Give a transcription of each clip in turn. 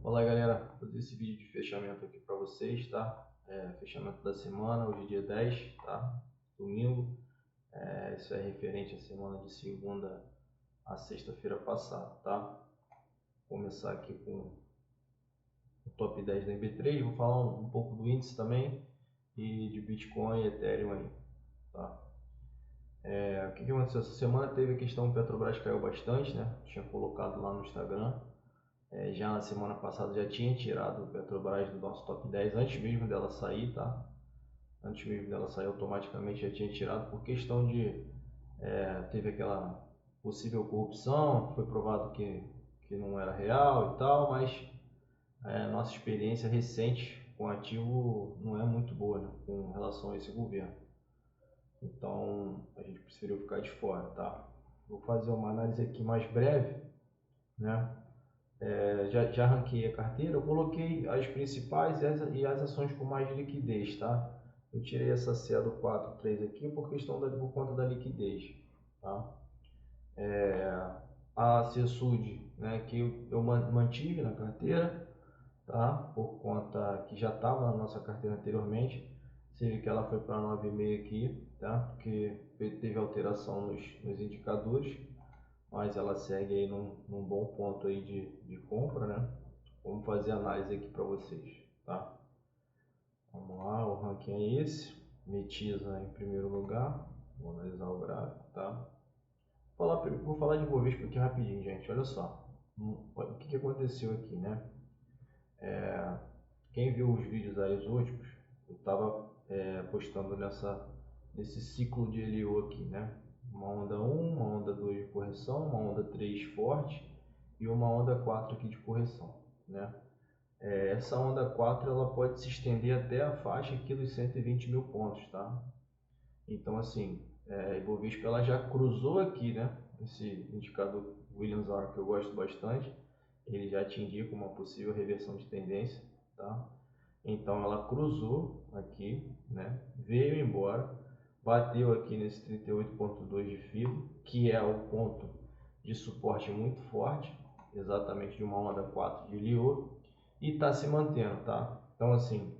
Fala galera, vou fazer esse vídeo de fechamento aqui para vocês, tá? Fechamento da semana, hoje é dia 10, tá? Domingo. Isso é referente à semana de segunda a sexta-feira passada, tá? Vou começar aqui com o top 10 da MB3, vou falar um pouco do índice também e de Bitcoin e Ethereum aí, tá? O que aconteceu? Essa semana teve a questão, Petrobras caiu bastante, né? Tinha colocado lá no Instagram. Já na semana passada já tinha tirado o Petrobras do nosso top 10 antes mesmo dela sair, tá? Antes mesmo dela sair, automaticamente já tinha tirado por questão de teve aquela possível corrupção, foi provado que não era real e tal, mas nossa experiência recente com o ativo não é muito boa, né, com relação a esse governo. Então a gente preferiu ficar de fora, tá? Vou fazer uma análise aqui mais breve, né? Já ranqueei a carteira, eu coloquei as principais e as ações com mais liquidez, tá? Eu tirei essa CA do 4.3 aqui por conta da liquidez, tá? A CSUD, né, que eu mantive na carteira, tá? Por conta que já estava na nossa carteira anteriormente. Você vê que ela foi para 9,5 aqui, tá? Porque teve alteração nos indicadores, mas ela segue aí num bom ponto aí de compra, né? Vamos fazer a análise aqui para vocês, tá? Vamos lá, o ranking é esse. Metiza em primeiro lugar. Vou analisar o gráfico, tá? Vou falar de Bovespa aqui rapidinho, gente. Olha só. O que aconteceu aqui, né? Quem viu os vídeos aí, os últimos, eu estava postando nesse ciclo de LO aqui, né? Uma onda 1, uma onda 2 de correção, uma onda 3 forte e uma onda 4 aqui de correção, né? Essa onda 4 ela pode se estender até a faixa aqui dos 120 mil pontos, tá? Então assim, a Ibovespa ela já cruzou aqui, né? Esse indicador Williams-R que eu gosto bastante, ele já te indica uma possível reversão de tendência, tá? Então ela cruzou aqui, né? Veio embora, bateu aqui nesse 38,2 de FIBO, que é o ponto de suporte muito forte, exatamente de uma onda 4 de LIO, e está se mantendo, tá? Então assim,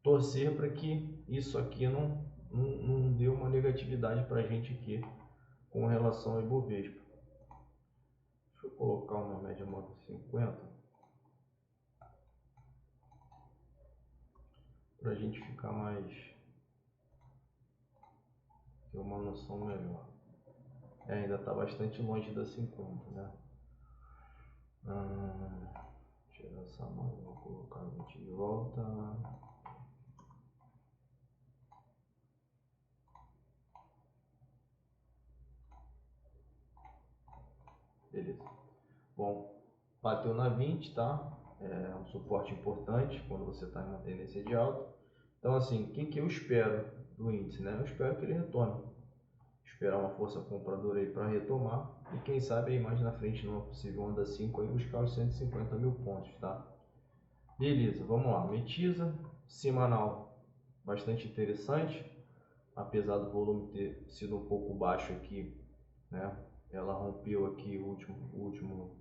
torcer para que isso aqui não dê uma negatividade para a gente aqui com relação ao Ibovespa. Deixa eu colocar uma média móvel 50 para a gente ficar ter uma noção melhor. Ainda está bastante longe da 50, né? Tirar essa margem, vou colocar 20 de volta. Beleza. Bom, bateu na 20, tá? É um suporte importante quando você está em uma tendência de alta. Então assim, o que eu espero do índice, né? Eu espero que ele retorne. Esperar uma força compradora aí para retomar e quem sabe aí mais na frente numa possível onda 5 aí buscar os 150 mil pontos, tá? Beleza, vamos lá. Metiza, semanal, bastante interessante, apesar do volume ter sido um pouco baixo aqui, né? Ela rompeu aqui o último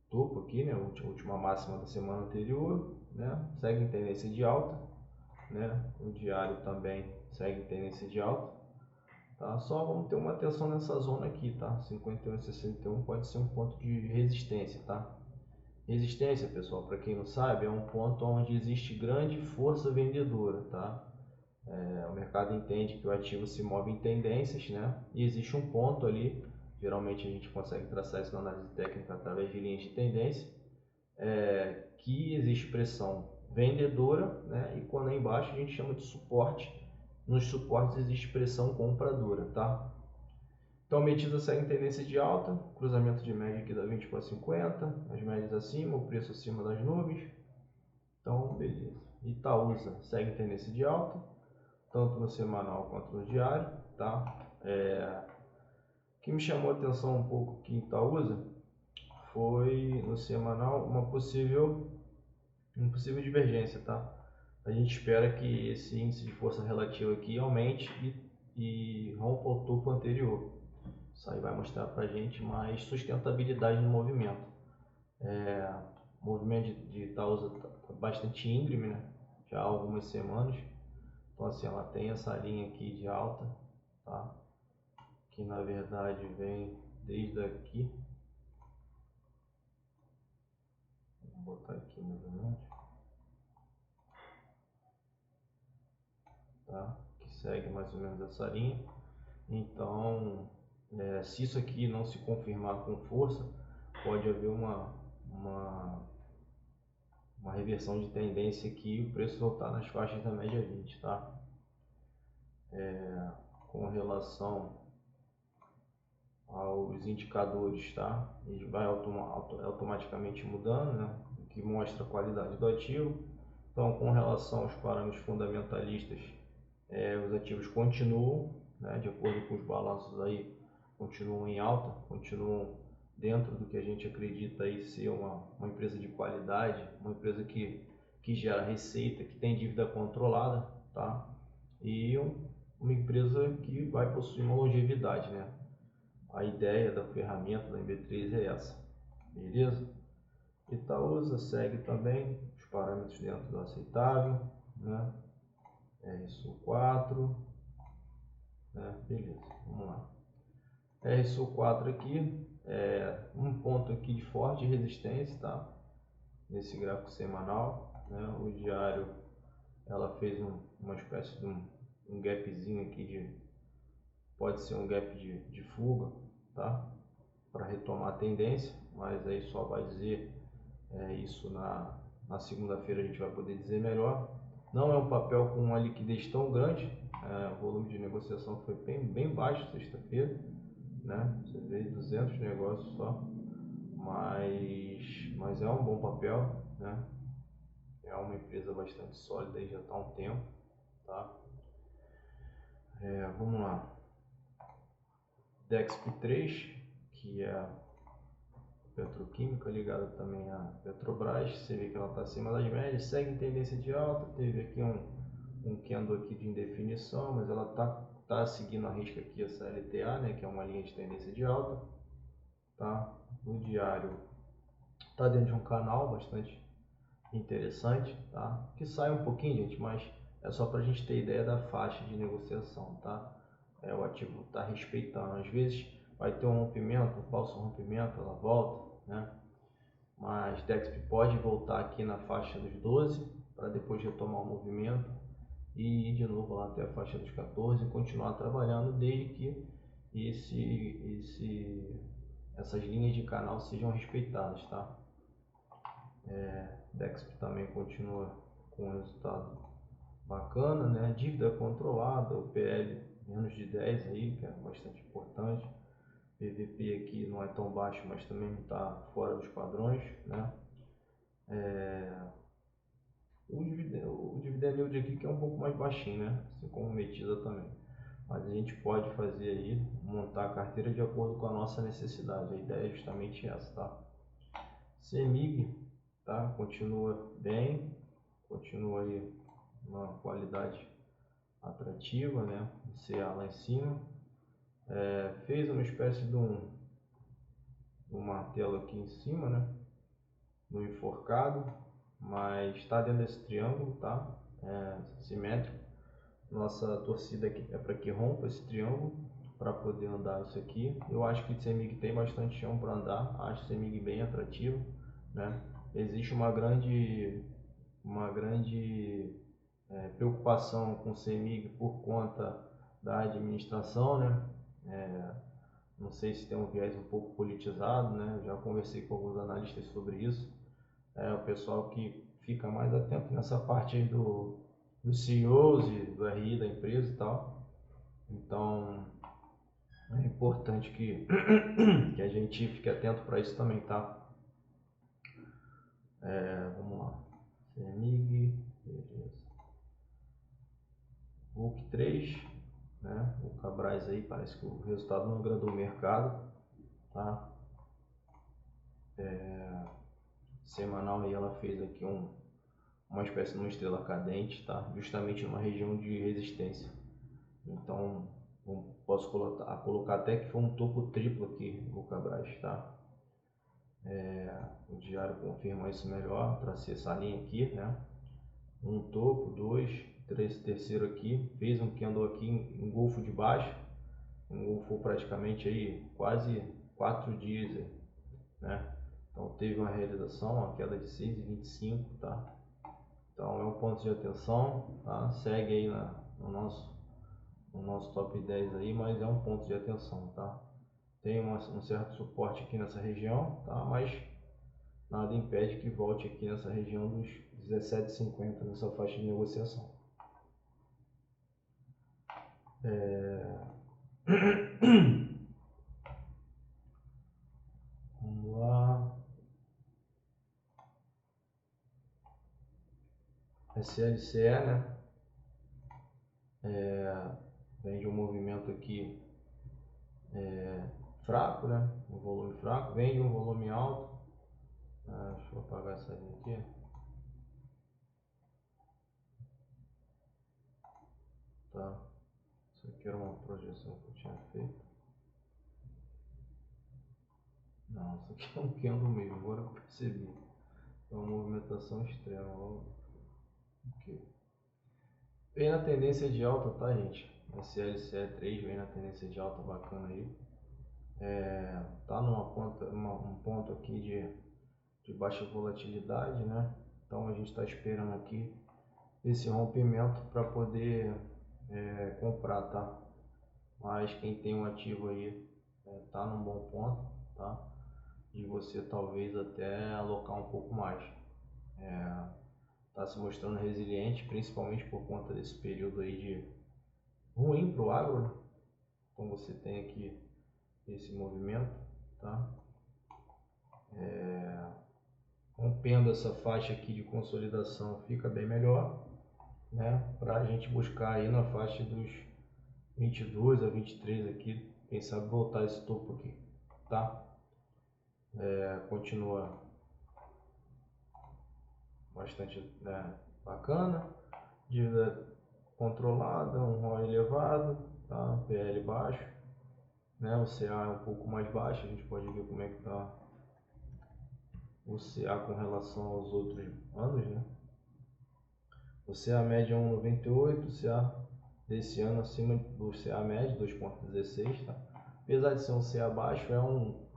topo aqui, né? A última máxima da semana anterior, né? Segue em tendência de alta, né? O diário também segue em tendência de alta, tá? Só vamos ter uma atenção nessa zona aqui, tá? 51 e 61 pode ser um ponto de resistência, tá? Resistência, pessoal, para quem não sabe, é um ponto onde existe grande força vendedora, tá? O mercado entende que o ativo se move em tendências, né? E existe um ponto ali, geralmente a gente consegue traçar isso na análise técnica através de linhas de tendência, que existe pressão vendedora, né? E quando é embaixo a gente chama de suporte. Nos suportes existe pressão compradora, tá? Então, Metiza segue em tendência de alta, cruzamento de média aqui da 20 para 50, as médias acima, o preço acima das nuvens. Então, beleza. Itaúsa segue em tendência de alta, tanto no semanal quanto no diário, tá? O que me chamou a atenção um pouco aqui em Itaúsa foi no semanal uma possível divergência, tá? A gente espera que esse índice de força relativa aqui aumente e rompa o topo anterior. Isso aí vai mostrar para a gente mais sustentabilidade no movimento. O movimento de Itaúsa tá bastante íngreme, né? Já há algumas semanas. Então assim, ela tem essa linha aqui de alta, tá? Que na verdade vem desde aqui. Vou botar aqui mais ou menos. Tá? Que segue mais ou menos essa linha. Então, se isso aqui não se confirmar com força, pode haver uma reversão de tendência aqui e o preço voltar nas faixas da média 20, tá? Com relação aos indicadores, tá? Ele vai automaticamente mudando, né? O que mostra a qualidade do ativo. Então, com relação aos parâmetros fundamentalistas, os ativos continuam, né? De acordo com os balanços aí, continuam em alta, continuam dentro do que a gente acredita aí ser uma empresa de qualidade, uma empresa que gera receita, que tem dívida controlada, tá? E uma empresa que vai possuir uma longevidade, né? A ideia da ferramenta da MB3 é essa, beleza? Itaúsa segue também os parâmetros dentro do aceitável, né? RSU4, né? Beleza, vamos lá. RSU4 aqui, um ponto aqui de forte resistência, tá? Nesse gráfico semanal, né? O diário, ela fez uma espécie de um gapzinho aqui pode ser um gap de fuga, tá? Para retomar a tendência, mas aí só vai dizer isso na segunda-feira, a gente vai poder dizer melhor. Não é um papel com uma liquidez tão grande, o volume de negociação foi bem baixo sexta-feira, né? Você vê 200 negócios só, mas é um bom papel, né? É uma empresa bastante sólida e já está há um tempo, tá? Vamos lá. DEXP3, que é a petroquímica ligada também à Petrobras, você vê que ela está acima das médias, segue em tendência de alta, teve aqui um candle aqui de indefinição, mas ela tá seguindo a risca aqui essa LTA, né, que é uma linha de tendência de alta, tá? No diário está dentro de um canal bastante interessante, tá? Que sai um pouquinho, gente, mas é só para a gente ter ideia da faixa de negociação, tá? O ativo está respeitando, às vezes vai ter um rompimento, um falso rompimento, ela volta, né? Mas DEXP pode voltar aqui na faixa dos 12 para depois retomar o movimento e ir de novo lá até a faixa dos 14 e continuar trabalhando desde que essas linhas de canal sejam respeitadas, tá? DEXP também continua com um resultado bacana, né? Dívida controlada, o PL menos de 10 aí, que é bastante importante. PVP aqui não é tão baixo, mas também não está fora dos padrões, né? O dividend yield aqui que é um pouco mais baixinho, né? Assim como o Metisa também. Mas a gente pode fazer aí, montar a carteira de acordo com a nossa necessidade. A ideia é justamente essa, tá? CEMIG, tá? Continua bem, continua aí uma qualidade atrativa, né? O CA lá em cima. Fez uma espécie de um martelo aqui em cima, né? No enforcado, mas está dentro desse triângulo, tá? Simétrico. Nossa torcida aqui é para que rompa esse triângulo para poder andar isso aqui. Eu acho que o CEMIG tem bastante chão para andar, acho o CEMIG bem atrativo, né? Existe uma grande preocupação com o CEMIG por conta da administração, né? Não sei se tem um viés um pouco politizado, né? Eu já conversei com alguns analistas sobre isso. O pessoal que fica mais atento nessa parte aí dos CEOs e do RI da empresa e tal. Então é importante que, que a gente fique atento para isso também, tá? Vamos lá. CEMIG, beleza. VUC 3, né? O Cabrais aí parece que o resultado não agradou o mercado, tá? Semanal aí ela fez aqui uma espécie de uma estrela cadente, tá? Justamente numa região de resistência. Então posso colocar até que foi um topo triplo aqui no Cabrais, tá? O diário confirma isso melhor, tracei essa linha aqui, né? Um topo, dois, três, terceiro aqui, fez um candle aqui em golfo de baixo, engolfou praticamente aí quase 4 dias, né? Então teve uma realização, uma queda de 6,25, tá? Então é um ponto de atenção, tá? Segue aí no nosso top 10 aí, mas é um ponto de atenção, tá? Tem um certo suporte aqui nessa região, tá? Mas nada impede que volte aqui nessa região dos 17,50 nessa faixa de negociação. Vamos lá. SLCE, né? Vem de um movimento aqui fraco, né? Um volume fraco, vem de um volume alto. Deixa eu apagar essa linha aqui. Tá. Isso aqui era uma projeção que eu tinha feito. Não, isso aqui é um candle mesmo, agora que eu percebi. É uma movimentação extrema. Aqui. Vem na tendência de alta, tá, gente? SLCE3 vem na tendência de alta bacana aí. Tá um ponto aqui de baixa volatilidade, né? Então a gente está esperando aqui esse rompimento para poder comprar, tá? Mas quem tem um ativo aí tá num bom ponto, tá? De você talvez até alocar um pouco mais. Tá se mostrando resiliente, principalmente por conta desse período aí de ruim para o agro, né? Então você tem aqui esse movimento, tá? Rompendo essa faixa aqui de consolidação fica bem melhor, né? Para a gente buscar aí na faixa dos 22 a 23 aqui, quem sabe voltar esse topo aqui, tá? Continua bastante, né, bacana, dívida controlada, um ROI elevado, tá? PL baixo, né? O CA é um pouco mais baixo, a gente pode ver como é que tá o CA com relação aos outros anos, né? O CA médio é 1,98, o CA desse ano acima do CA médio, 2,16, tá? Apesar de ser um CA baixo, é um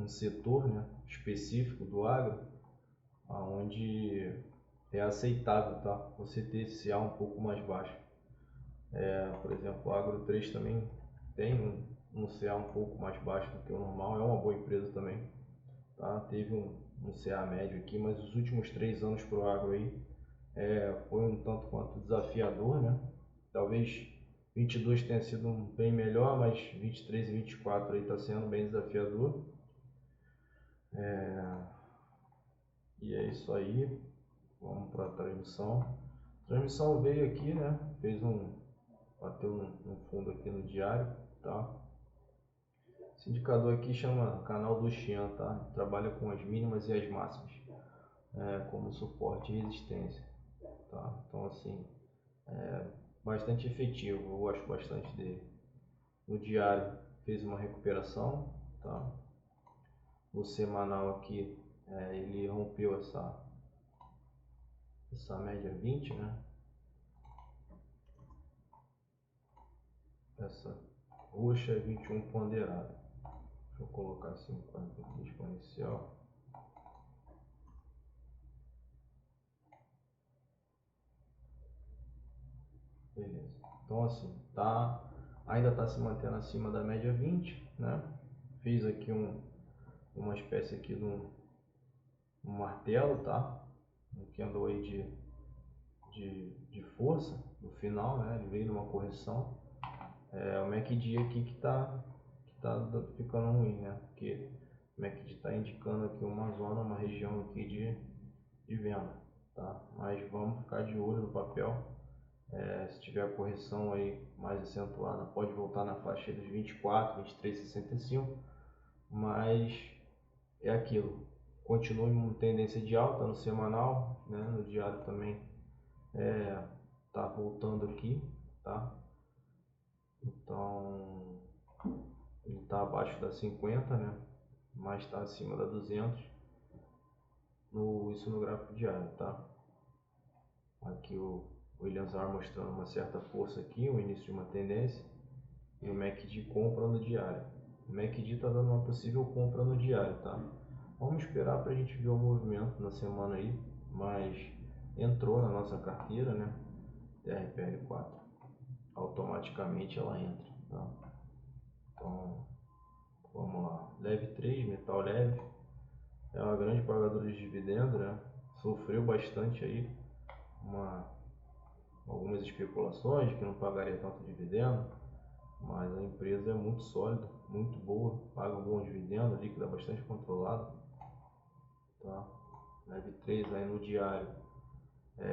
setor, né, específico do agro, onde é aceitável, tá? Você ter esse CA um pouco mais baixo. Por exemplo, o Agro 3 também tem um CA um pouco mais baixo do que o normal, é uma boa empresa também, tá? Teve um CA médio aqui, mas os últimos 3 anos para o agro aí foi um tanto quanto desafiador, né? Talvez 22 tenha sido bem melhor, mas 23 e 24 aí está sendo bem desafiador. E é isso aí. Vamos para a transmissão. A transmissão veio aqui, né? Bateu no fundo aqui no diário, tá? Esse indicador aqui chama canal do Xian, tá? Trabalha com as mínimas e as máximas, como suporte e resistência, tá? Então assim, bastante efetivo, eu gosto bastante dele. No diário fez uma recuperação, tá? No semanal aqui ele rompeu essa média 20, né? Essa roxa é 21 ponderada. Deixa eu colocar 50 aqui exponencial. Beleza. Então assim, ainda está se mantendo acima da média 20, né? Fiz aqui uma espécie aqui de um martelo, tá? Um candle aí de força no final, né? Ele veio numa correção. O MACD aqui que tá ficando ruim, né? Porque o MACD está indicando aqui uma zona, uma região aqui de venda, tá? Mas vamos ficar de olho no papel. Se tiver a correção aí mais acentuada, pode voltar na faixa dos 24, 23,65, mas é aquilo. Continua em tendência de alta no semanal, né? No diário também tá voltando aqui, tá? Então ele está abaixo da 50, né? mas está acima da 200, isso no gráfico diário, tá? Aqui o Williams R mostrando uma certa força aqui, o início de uma tendência, e o MACD compra no diário. O MACD está dando uma possível compra no diário, tá? Vamos esperar para a gente ver o movimento na semana aí, mas entrou na nossa carteira, né? TRPL4, automaticamente ela entra, tá? Então vamos lá, leve 3, metal leve, é uma grande pagadora de dividendo, né? Sofreu bastante aí, algumas especulações de que não pagaria tanto dividendo, mas a empresa é muito sólida, muito boa, paga um bom dividendo, líquido é bastante controlado, tá? Leve 3 aí no diário,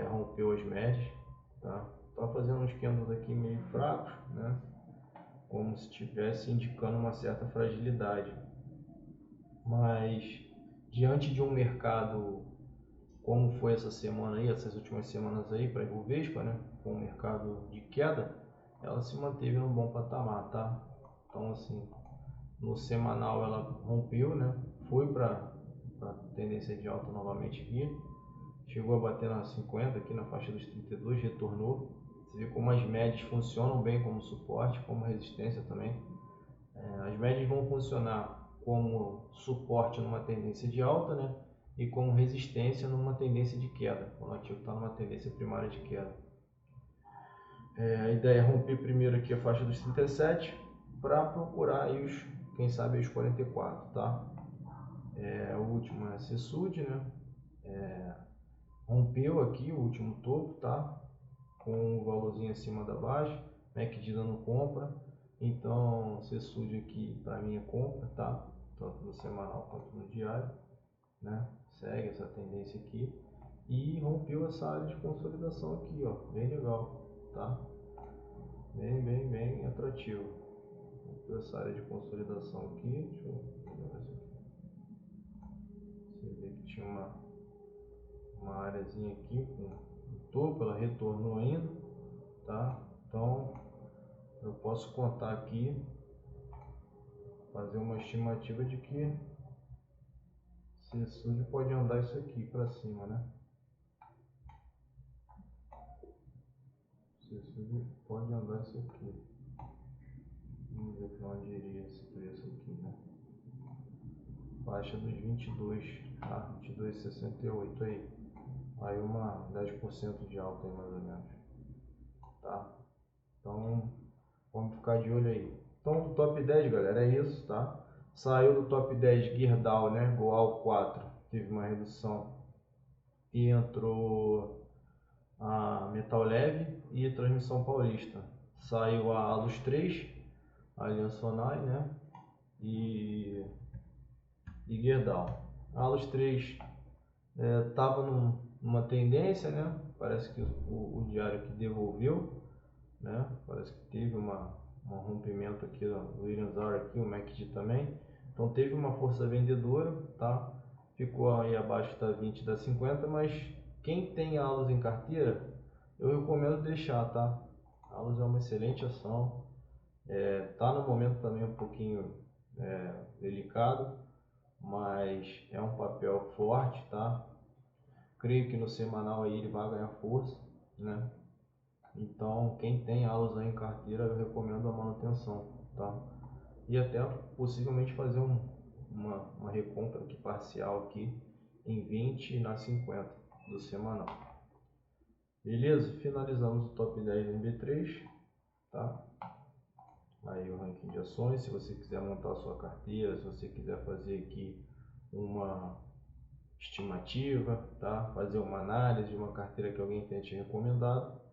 rompeu as médias, tá? Tá fazendo uns candles aqui meio fracos, né? Como se estivesse indicando uma certa fragilidade, mas diante de um mercado como foi essa semana aí, essas últimas semanas aí para a Ibovespa, né, com o mercado de queda, ela se manteve num bom patamar, tá? Então assim, no semanal ela rompeu, né, foi para a tendência de alta novamente aqui, chegou a bater na 50 aqui na faixa dos 32, retornou. Você vê como as médias funcionam bem como suporte, como resistência também. As médias vão funcionar como suporte numa tendência de alta, né? E como resistência numa tendência de queda, quando o ativo está numa tendência primária de queda. A ideia é romper primeiro aqui a faixa dos 37 para procurar aí quem sabe os 44, tá? O último é CSUD, né? Rompeu aqui o último topo, tá? Com o valorzinho acima da baixa, MACD dando compra, então CSUD aqui para mim é compra, tá? Tanto no semanal quanto no diário, né? Segue essa tendência aqui e rompeu essa área de consolidação aqui, ó, bem legal, tá? Bem atrativo. Rompeu essa área de consolidação aqui, deixa eu melhorar isso aqui. Você vê que tinha uma areazinha aqui com o topo, ela retornou ainda, tá? Então eu posso contar aqui, fazer uma estimativa de que CSUD pode andar isso aqui para cima, né? CSUD pode andar isso aqui. Vamos ver para onde iria esse preço aqui, né? Baixa dos 22, tá? 22,68 aí. Aí uma 10% de alta aí mais ou menos, tá? Então vamos ficar de olho aí. Então do top 10, galera, é isso, tá? Saiu do top 10 Gerdau, né? Goal 4, teve uma redução e entrou a Metal Leve e Transmissão Paulista. Saiu a Alus 3, a Aliança Sonai, né? E Gerdau. A Alus 3 estava numa tendência, né? Parece que o diário que devolveu, né? Parece que teve um rompimento aqui do Williams R aqui, o MACD também. Então teve uma força vendedora, tá? Ficou aí abaixo da 20 da 50, mas quem tem a Alus em carteira, eu recomendo deixar, tá? A Alus é uma excelente ação, tá no momento também um pouquinho delicado, mas é um papel forte, tá? Creio que no semanal aí ele vai ganhar força, né? Então quem tem Alus aí em carteira, eu recomendo a manutenção, tá? E até possivelmente fazer uma recompra aqui parcial aqui em 20 e na 50 do semanal. Beleza? Finalizamos o top 10 do MB3, tá? Aí o ranking de ações, se você quiser montar a sua carteira, se você quiser fazer aqui uma estimativa, tá? Fazer uma análise de uma carteira que alguém tenha te recomendado,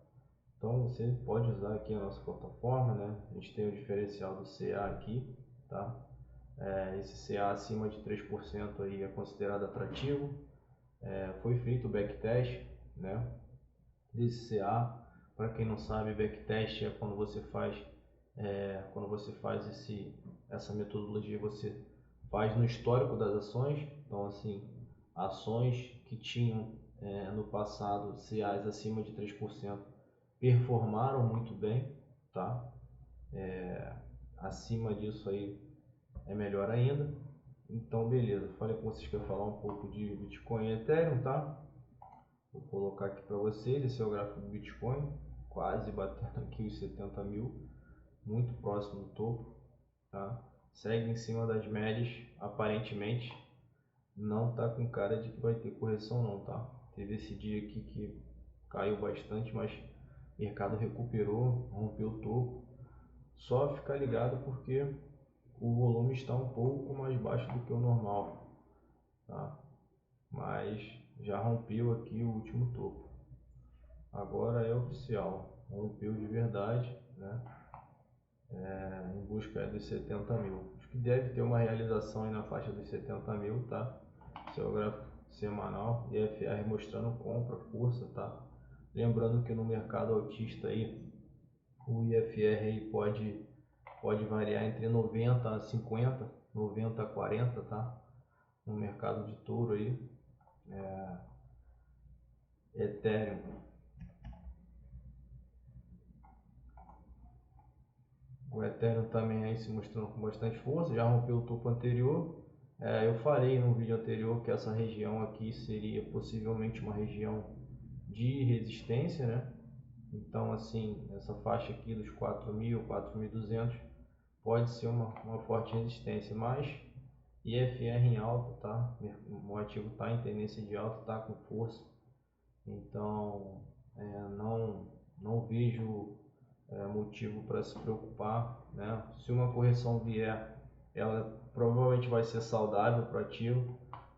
então você pode usar aqui a nossa plataforma, né? A gente tem o diferencial do CA aqui, tá? Esse CA acima de 3% aí é considerado atrativo. Foi feito o backtest, né? Desse CA. Para quem não sabe, backtest é quando você faz essa metodologia, você faz no histórico das ações. Então assim, ações que tinham no passado CAs acima de 3% performaram muito bem, tá? Acima disso aí é melhor ainda. Então, beleza. Falei com vocês que eu ia falar um pouco de Bitcoin e Ethereum, tá? Vou colocar aqui para vocês. Esse é o gráfico do Bitcoin, quase batendo aqui os 70 mil, muito próximo do topo, tá? Segue em cima das médias, aparentemente não tá com cara de que vai ter correção não, tá? Teve esse dia aqui que caiu bastante, mas o mercado recuperou, rompeu o topo. Só ficar ligado porque o volume está um pouco mais baixo do que o normal, tá? Mas já rompeu aqui o último topo. Agora é oficial, rompeu de verdade, né? Em busca dos 70 mil. Acho que deve ter uma realização aí na faixa dos 70 mil, tá? Esse é o gráfico semanal, IFR mostrando compra, força, tá? Lembrando que no mercado altista aí, o IFR aí pode variar entre 90 a 50, 90 a 40, tá? No mercado de touro aí, Ethereum. O Ethereum também aí se mostrando com bastante força, já rompeu o topo anterior. Eu falei no vídeo anterior que essa região aqui seria possivelmente uma região de resistência, né? Então, assim, essa faixa aqui dos 4.000, 4.200 pode ser uma forte resistência, mas IFR em alta, tá? O ativo está em tendência de alta, está com força. Então, não vejo motivo para se preocupar, né? Se uma correção vier, ela provavelmente vai ser saudável para o ativo,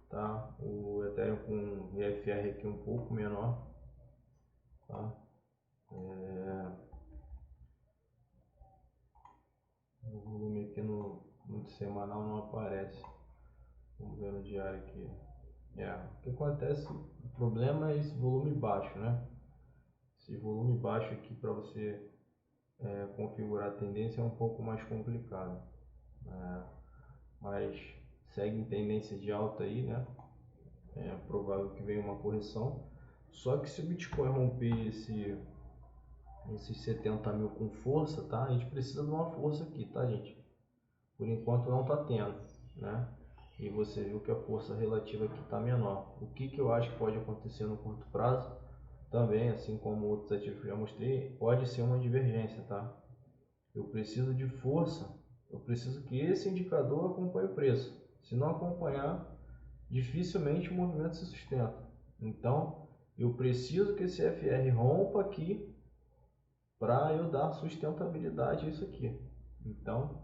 tá? O Ethereum com IFR aqui um pouco menor, tá? O volume aqui no semanal não aparece. Vamos ver no diário aqui. O que acontece, o problema é esse volume baixo, né? Esse volume baixo aqui para você configurar a tendência é um pouco mais complicado, né? Mas segue em tendência de alta aí, né? É provável que venha uma correção. Só que se o Bitcoin romper esses 70 mil com força, tá? A gente precisa de uma força aqui, tá, gente? Por enquanto não está tendo, né? E você viu que a força relativa aqui está menor. O que eu acho que pode acontecer no curto prazo, também, assim como outros ativos que eu já mostrei, pode ser uma divergência, tá? Eu preciso de força, eu preciso que esse indicador acompanhe o preço. Se não acompanhar, dificilmente o movimento se sustenta. Então, eu preciso que esse FR rompa aqui para eu dar sustentabilidade a isso aqui. Então,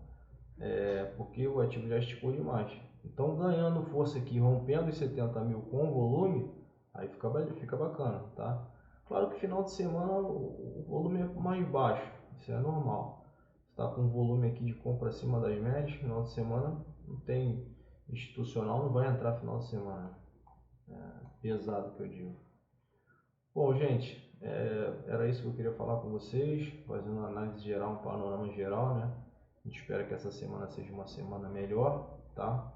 porque o ativo já esticou demais. Então, ganhando força aqui, rompendo os 70 mil com volume, aí fica bacana, tá? Claro que final de semana o volume é mais baixo, isso é normal. Está com volume aqui de compra acima das médias, final de semana não tem institucional, não vai entrar final de semana. Pesado que eu digo. Bom, gente, era isso que eu queria falar com vocês, fazendo uma análise geral, um panorama geral, né? A gente espera que essa semana seja uma semana melhor, tá?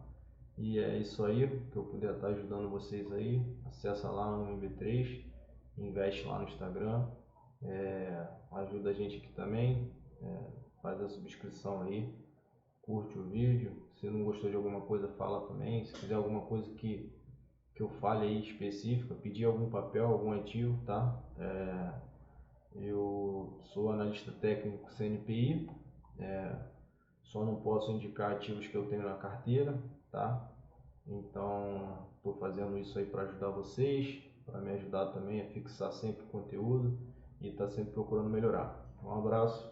E é isso aí, que eu puder estar ajudando vocês aí, acessa lá no MB3, investe lá no Instagram, ajuda a gente aqui também, faz a subscrição aí, curte o vídeo, se não gostou de alguma coisa fala também, se quiser alguma coisa que eu fale aí específica, pedir algum papel, algum ativo, tá? Eu sou analista técnico CNPI, só não posso indicar ativos que eu tenho na carteira, tá? Então, estou fazendo isso aí para ajudar vocês, para me ajudar também a fixar sempre conteúdo e estar sempre procurando melhorar. Um abraço.